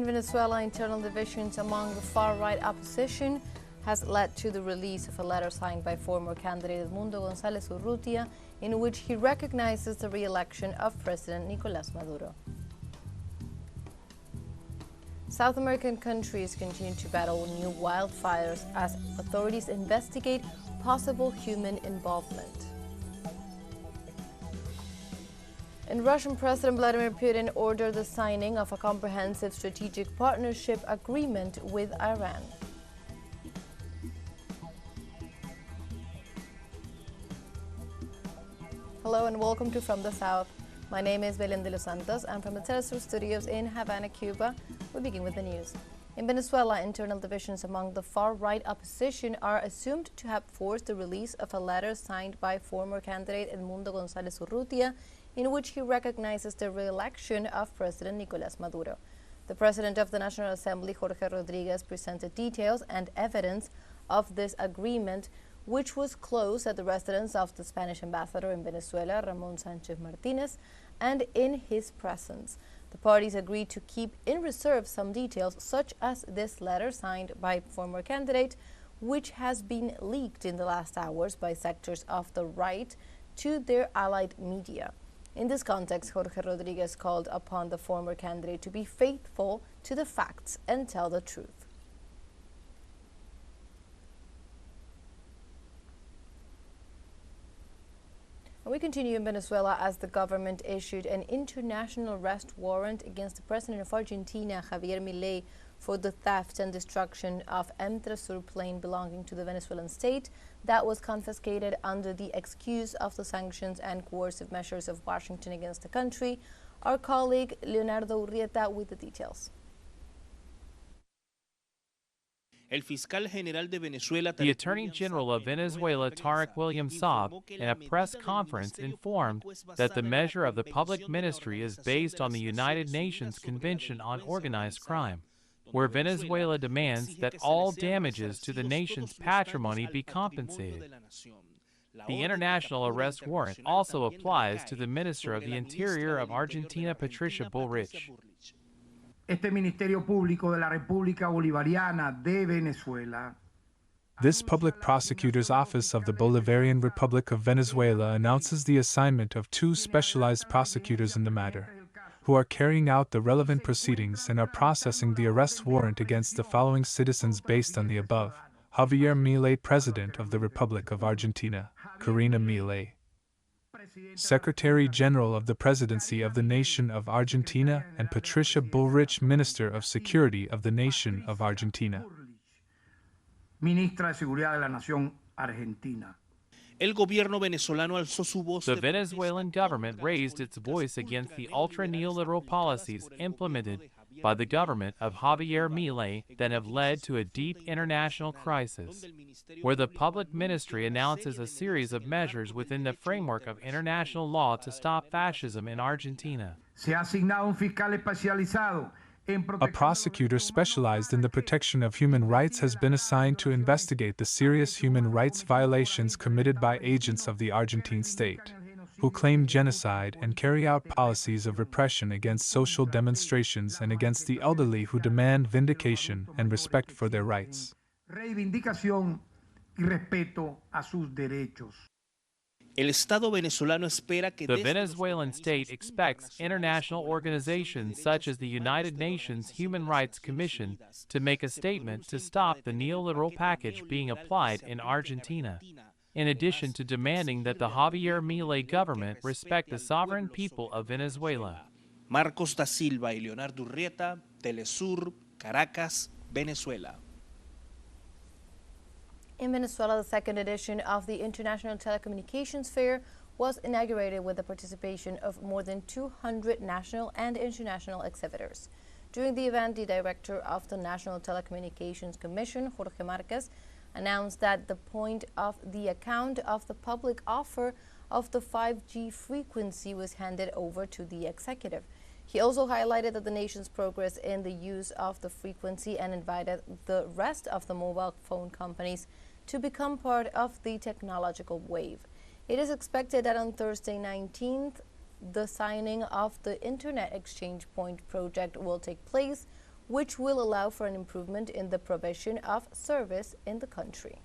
In Venezuela, internal divisions among the far-right opposition has led to the release of a letter signed by former candidate Gonzalez in which he recognizes the re-election of President Nicolás Maduro. South American countries continue to battle new wildfires as authorities investigate possible human involvement. And Russian President Vladimir Putin ordered the signing of a comprehensive strategic partnership agreement with Iran. Hello and welcome to From the South. My name is Belén de los Santos. I'm from the teleSUR studios in Havana, Cuba. We begin with the news. In Venezuela, internal divisions among the far-right opposition are assumed to have forced the release of a letter signed by former candidate Gonzalez in which he recognizes the re-election of President Nicolás Maduro. The President of the National Assembly, Jorge Rodriguez, presented details and evidence of this agreement, which was closed at the residence of the Spanish ambassador in Venezuela, Ramón Sánchez Martínez, and in his presence. The parties agreed to keep in reserve some details, such as this letter signed by former candidate, which has been leaked in the last hours by sectors of the right to their allied media. In this context, Jorge Rodriguez called upon the former candidate to be faithful to the facts and tell the truth. We continue in Venezuela as the government issued an international arrest warrant against the president of Argentina, Javier Milei, for the theft and destruction of teleSUR plane belonging to the Venezuelan state that was confiscated under the excuse of the sanctions and coercive measures of Washington against the country. Our colleague Leonardo Urrieta with the details. The Attorney General of Venezuela, Tarek William Saab, in a press conference informed that the measure of the public ministry is based on the United Nations Convention on Organized Crime, where Venezuela demands that all damages to the nation's patrimony be compensated. The international arrest warrant also applies to the Minister of the Interior of Argentina, Patricia Bullrich. Este Ministerio Público de la República Bolivariana de Venezuela. This Public Prosecutor's Office of the Bolivarian Republic of Venezuela announces the assignment of 2 specialized prosecutors in the matter, who are carrying out the relevant proceedings and are processing the arrest warrant against the following citizens based on the above: Javier Milei, President of the Republic of Argentina; Karina Milei, Secretary General of the Presidency of the Nation of Argentina; and Patricia Bullrich, Minister of Security of the Nation of Argentina. Ministra de Seguridad de la Nación Argentina. The Venezuelan government raised its voice against the ultra-neoliberal policies implemented by the government of Javier Milei that have led to a deep international crisis, where the public ministry announces a series of measures within the framework of international law to stop fascism in Argentina. A prosecutor specialized in the protection of human rights has been assigned to investigate the serious human rights violations committed by agents of the Argentine state, who claim genocide and carry out policies of repression against social demonstrations and against the elderly who demand vindication and respect for their rights. The Venezuelan state expects international organizations such as the United Nations Human Rights Commission to make a statement to stop the neoliberal package being applied in Argentina, in addition to demanding that the Javier Milei government respect the sovereign people of Venezuela. Marcos da Silva y Leonardo Urrieta, teleSUR, Caracas, Venezuela. In Venezuela, the second edition of the International Telecommunications Fair was inaugurated with the participation of more than 200 national and international exhibitors. During the event, the director of the National Telecommunications Commission, Jorge Marquez, announced that the point of the account of the public offer of the 5G frequency was handed over to the executive. He also highlighted that the nation's progress in the use of the frequency and invited the rest of the mobile phone companies to become part of the technological wave. It is expected that on Thursday 19th, the signing of the Internet Exchange Point project will take place, which will allow for an improvement in the provision of service in the country.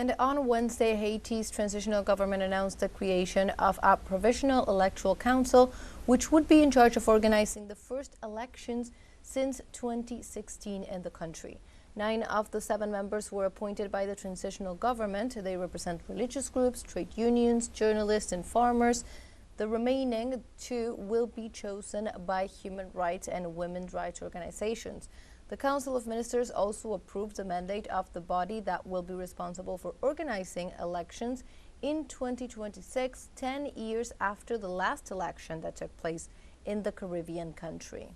And on Wednesday, Haiti's transitional government announced the creation of a provisional electoral council, which would be in charge of organizing the first elections since 2016 in the country. 9 of the 7 members were appointed by the transitional government. They represent religious groups, trade unions, journalists, and farmers. The remaining 2 will be chosen by human rights and women's rights organizations. The Council of Ministers also approved the mandate of the body that will be responsible for organizing elections in 2026, 10 years after the last election that took place in the Caribbean country.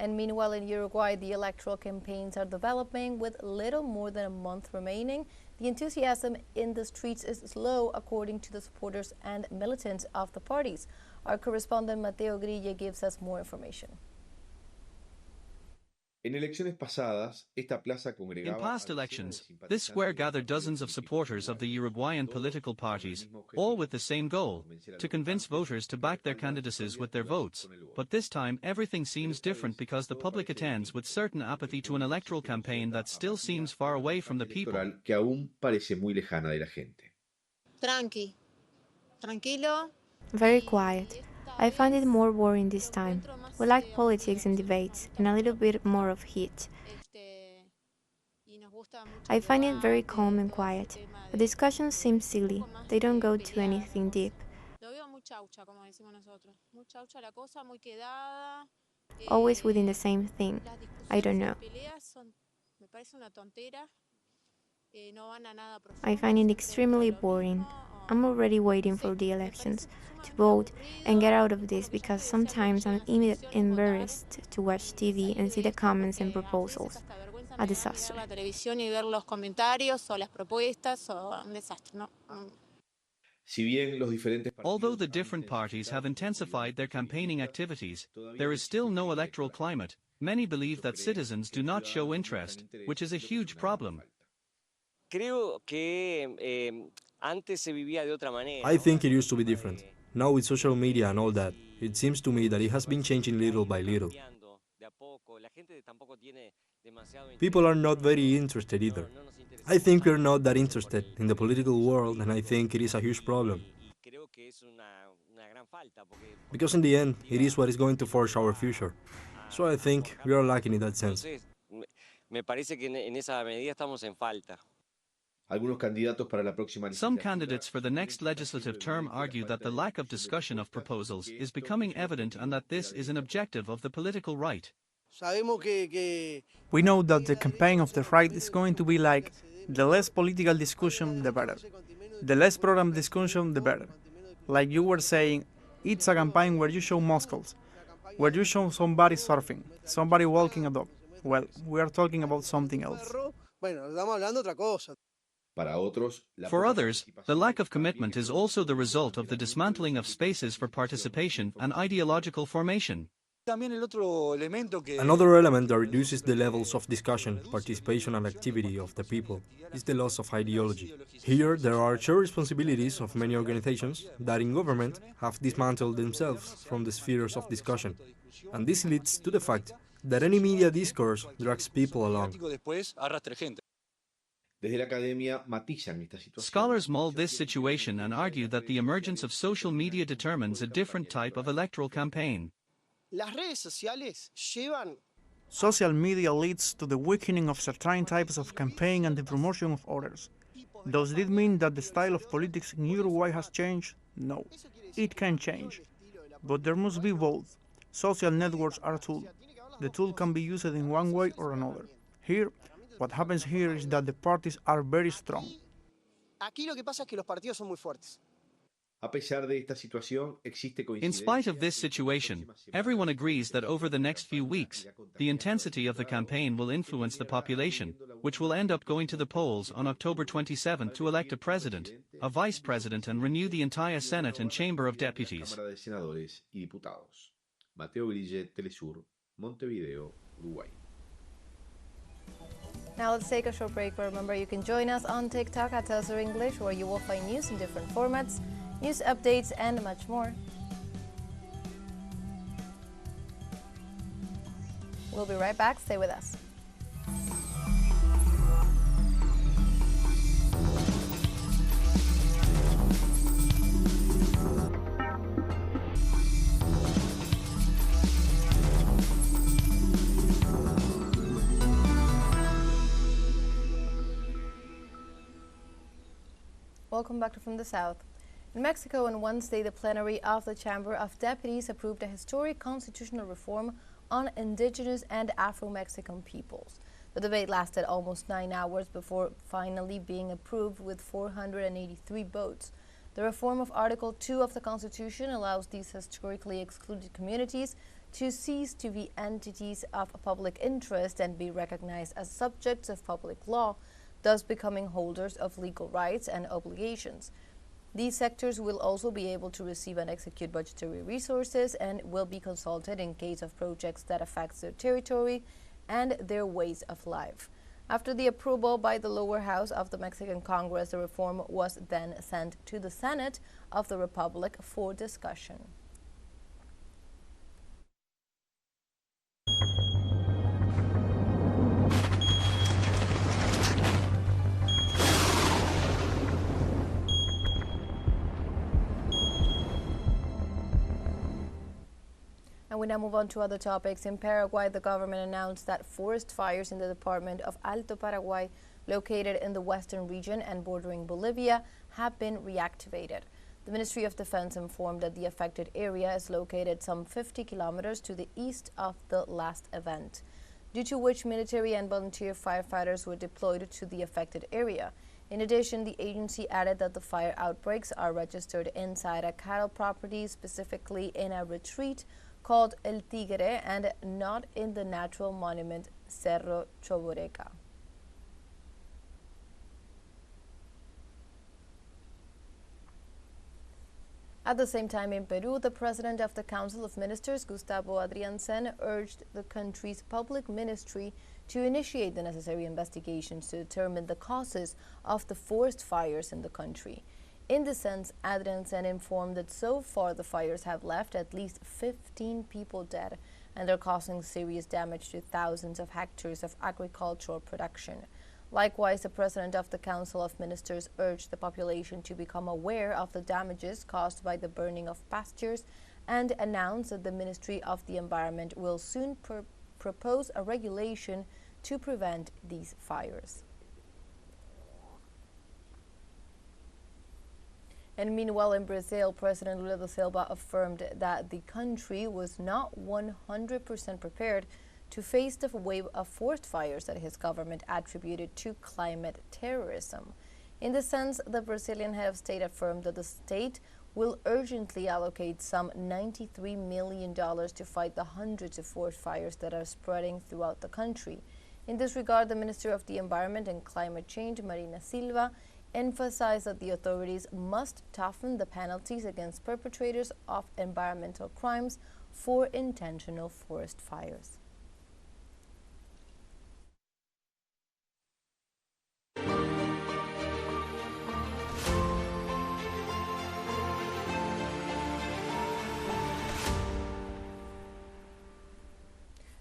And meanwhile, in Uruguay, the electoral campaigns are developing with little more than a month remaining. The enthusiasm in the streets is low, according to the supporters and militants of the parties. Our correspondent Mateo Grille gives us more information. En elecciones pasadas, esta plaza congregaba In past elections, this square gathered dozens of supporters of the Uruguayan political parties, all with the same goal, to convince voters to back their candidacies with their votes. But this time, everything seems different because the public attends with certain apathy to an electoral campaign that still seems far away from the people. Que aún parece muy lejana de la gente. Tranquilo. Very quiet. I find it more boring this time. We like politics and debates, and a little bit more of heat. I find it very calm and quiet. The discussions seem silly. They don't go to anything deep. Always within the same thing. I don't know. I find it extremely boring. I'm already waiting for the elections to vote and get out of this because sometimes I'm embarrassed to watch TV and see the comments and proposals. A disaster. Although the different parties have intensified their campaigning activities, there is still no electoral climate. Many believe that citizens do not show interest, which is a huge problem. I think it used to be different. Now with social media and all that, it seems to me that it has been changing little by little. People are not very interested either. I think we're not that interested in the political world, and I think it is a huge problem. Because in the end, it is what is going to forge our future. So I think we are lacking in that sense. Some candidates for the next legislative term argue that the lack of discussion of proposals is becoming evident and that this is an objective of the political right. We know that the campaign of the right is going to be like, the less political discussion, the better. The less program discussion, the better. Like you were saying, it's a campaign where you show muscles, where you show somebody surfing, somebody walking a dog. Well, we are talking about something else. For others, the lack of commitment is also the result of the dismantling of spaces for participation and ideological formation. Another element that reduces the levels of discussion, participation and activity of the people is the loss of ideology. Here, there are shared responsibilities of many organizations that in government have dismantled themselves from the spheres of discussion. And this leads to the fact that any media discourse drags people along. Scholars mold this situation and argue that the emergence of social media determines a different type of electoral campaign. Social media leads to the weakening of certain types of campaign and the promotion of others. Does this mean that the style of politics in Uruguay has changed? No, it can change. But there must be both. Social networks are a tool. The tool can be used in one way or another. Here, what happens here is that the parties are very strong. A pesar de esta situación, existe In spite of this situation, everyone agrees that over the next few weeks, the intensity of the campaign will influence the population, which will end up going to the polls on October 27 to elect a president, a vice president and renew the entire Senate and Chamber of Deputies. Cámara de Senadores y Diputados. Mateo Grillet, TeleSUR, Montevideo, Uruguay. Now let's take a short break, but remember you can join us on TikTok at teleSUR English, where you will find news in different formats, news updates, and much more. We'll be right back. Stay with us. Welcome back to From the South. In Mexico, on Wednesday, the plenary of the Chamber of Deputies approved a historic constitutional reform on indigenous and Afro-Mexican peoples. The debate lasted almost 9 hours before finally being approved with 483 votes. The reform of Article 2 of the Constitution allows these historically excluded communities to cease to be entities of public interest and be recognized as subjects of public law, thus becoming holders of legal rights and obligations. These sectors will also be able to receive and execute budgetary resources and will be consulted in case of projects that affect their territory and their ways of life. After the approval by the lower house of the Mexican Congress, the reform was then sent to the Senate of the Republic for discussion. And we now move on to other topics. In Paraguay, the government announced that forest fires in the department of Alto Paraguay, located in the western region and bordering Bolivia, have been reactivated. The Ministry of Defense informed that the affected area is located some 50 kilometers to the east of the last event, due to which military and volunteer firefighters were deployed to the affected area. In addition, the agency added that the fire outbreaks are registered inside a cattle property, specifically in a retreat called El Tigre, and not in the natural monument Cerro Choboreca. At the same time, in Peru, the president of the Council of Ministers, Gustavo Adriansen, urged the country's public ministry to initiate the necessary investigations to determine the causes of the forest fires in the country. In this sense, Adriansen informed that so far the fires have left at least 15 people dead, and are causing serious damage to thousands of hectares of agricultural production. Likewise, the president of the Council of Ministers urged the population to become aware of the damages caused by the burning of pastures and announced that the Ministry of the Environment will soon propose a regulation to prevent these fires. And meanwhile, in Brazil, President Lula da Silva affirmed that the country was not 100% prepared to face the wave of forest fires that his government attributed to climate terrorism. In this sense, the Brazilian head of state affirmed that the state will urgently allocate some $93 million to fight the hundreds of forest fires that are spreading throughout the country. In this regard, the Minister of the Environment and Climate Change, Marina Silva, emphasized that the authorities must toughen the penalties against perpetrators of environmental crimes for intentional forest fires.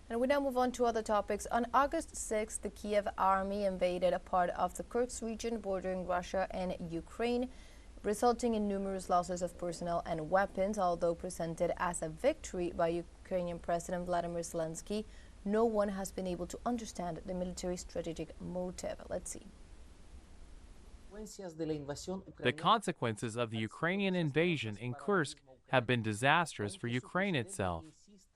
And we now move on to other topics. On August 6th, the Kiev army invaded a part of the Kursk region bordering Russia and Ukraine, resulting in numerous losses of personnel and weapons. Although presented as a victory by Ukrainian President Vladimir Zelensky, no one has been able to understand the military strategic motive. Let's see. The consequences of the Ukrainian invasion in Kursk have been disastrous for Ukraine itself,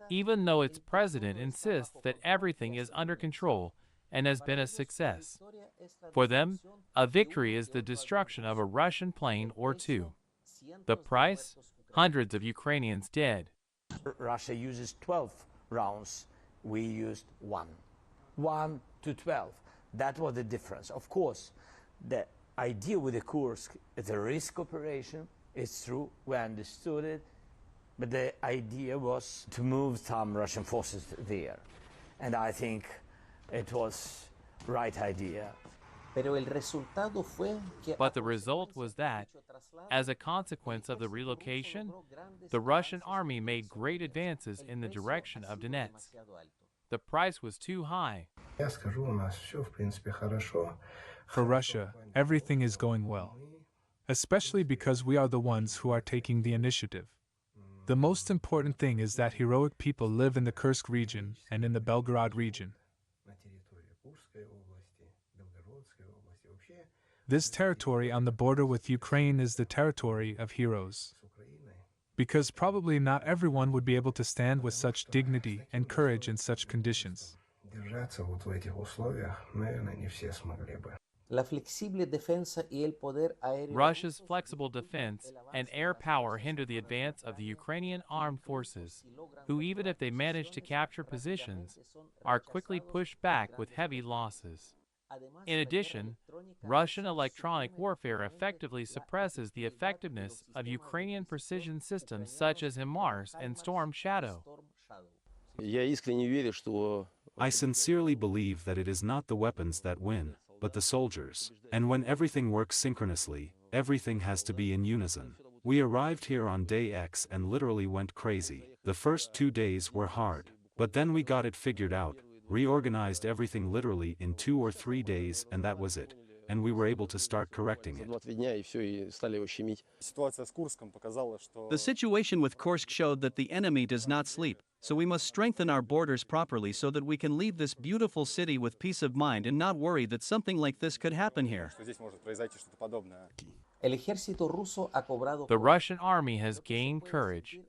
even though its president insists that everything is under control and has been a success. For them, a victory is the destruction of a Russian plane or two. The price? Hundreds of Ukrainians dead. Russia uses 12 rounds. We used 1. 1 to 12. That was the difference. Of course, the idea with the Kursk is a risk operation. It's true, we understood it. But the idea was to move some Russian forces there. And I think it was right idea. But the result was that, as a consequence of the relocation, the Russian army made great advances in the direction of Donetsk. The price was too high. For Russia, everything is going well, especially because we are the ones who are taking the initiative. The most important thing is that heroic people live in the Kursk region and in the Belgorod region. This territory on the border with Ukraine is the territory of heroes. Because probably not everyone would be able to stand with such dignity and courage in such conditions. Russia's flexible defense and air power hinder the advance of the Ukrainian armed forces, who, even if they manage to capture positions, are quickly pushed back with heavy losses. In addition, Russian electronic warfare effectively suppresses the effectiveness of Ukrainian precision systems such as HIMARS and Storm Shadow. I sincerely believe that it is not the weapons that win, but the soldiers. And when everything works synchronously, everything has to be in unison. We arrived here on day X and literally went crazy. The first 2 days were hard, but then we got it figured out, reorganized everything literally in 2 or 3 days, and that was it. And we were able to start correcting it. The situation with Kursk showed that the enemy does not sleep, so we must strengthen our borders properly so that we can leave this beautiful city with peace of mind and not worry that something like this could happen here. The Russian army has gained courage,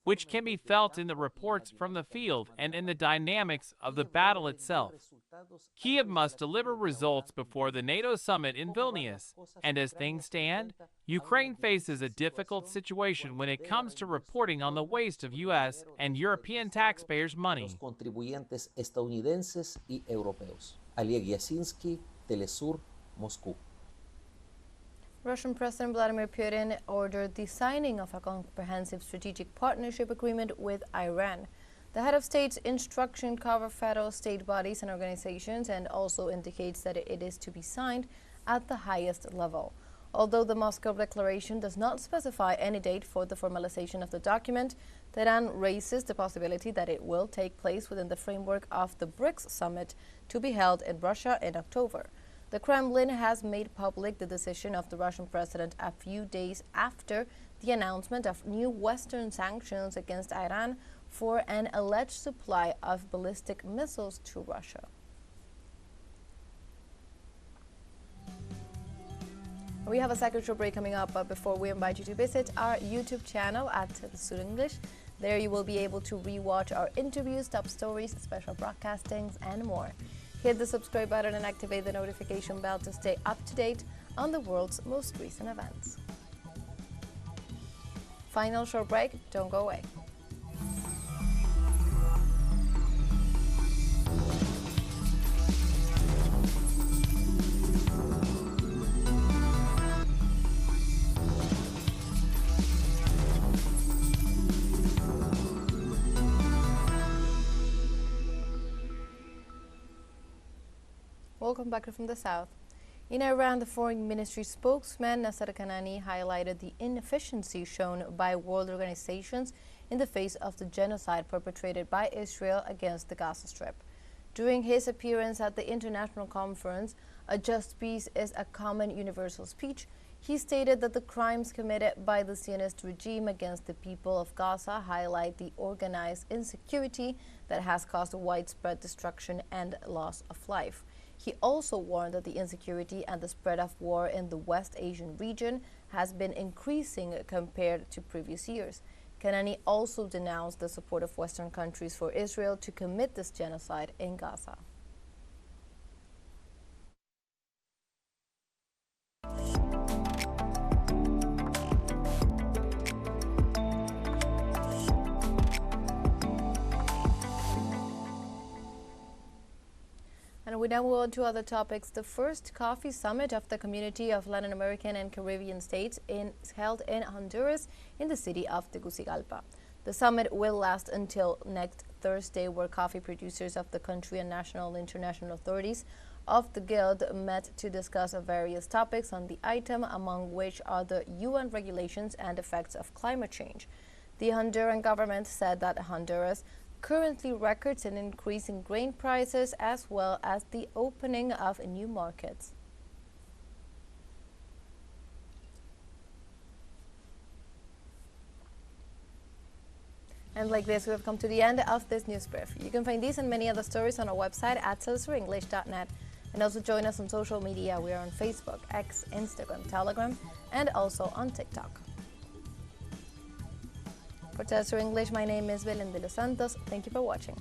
which can be felt in the reports from the field and in the dynamics of the battle itself. Kiev must deliver results before the NATO summit in Vilnius, and as things stand, Ukraine faces a difficult situation when it comes to reporting on the waste of U.S. and European taxpayers' money. teleSUR, Moscow. Russian President Vladimir Putin ordered the signing of a comprehensive strategic partnership agreement with Iran. The head of state's instruction covers federal state bodies and organizations and also indicates that it is to be signed at the highest level. Although the Moscow declaration does not specify any date for the formalization of the document, Tehran raises the possibility that it will take place within the framework of the BRICS summit to be held in Russia in October. The Kremlin has made public the decision of the Russian president a few days after the announcement of new Western sanctions against Iran for an alleged supply of ballistic missiles to Russia. We have a second short break coming up, but before we invite you to visit our YouTube channel at teleSUR English. There you will be able to rewatch our interviews, top stories, special broadcastings, and more. Hit the subscribe button and activate the notification bell to stay up to date on the world's most recent events. Final short break, don't go away. Welcome back from the South. In Iran, the Foreign Ministry spokesman Nasser Kanani highlighted the inefficiency shown by world organizations in the face of the genocide perpetrated by Israel against the Gaza Strip. During his appearance at the international conference, A Just Peace is a Common Universal Speech, he stated that the crimes committed by the Zionist regime against the people of Gaza highlight the organized insecurity that has caused widespread destruction and loss of life. He also warned that the insecurity and the spread of war in the West Asian region has been increasing compared to previous years. Kanani also denounced the support of Western countries for Israel to commit this genocide in Gaza. And we now move on to other topics. The first coffee summit of the Community of Latin American and Caribbean States is held in Honduras in the city of Tegucigalpa. The summit will last until next Thursday, where coffee producers of the country and national and international authorities of the Guild met to discuss various topics on the item, among which are the UN regulations and effects of climate change. The Honduran government said that Honduras currently records an increase in grain prices as well as the opening of new markets. And like this, we have come to the end of this news brief. You can find these and many other stories on our website at telesurenglish.net. And also join us on social media. We are on Facebook, X, Instagram, Telegram, and also on TikTok. For TeleSUR English, my name is Belén de los Santos. Thank you for watching.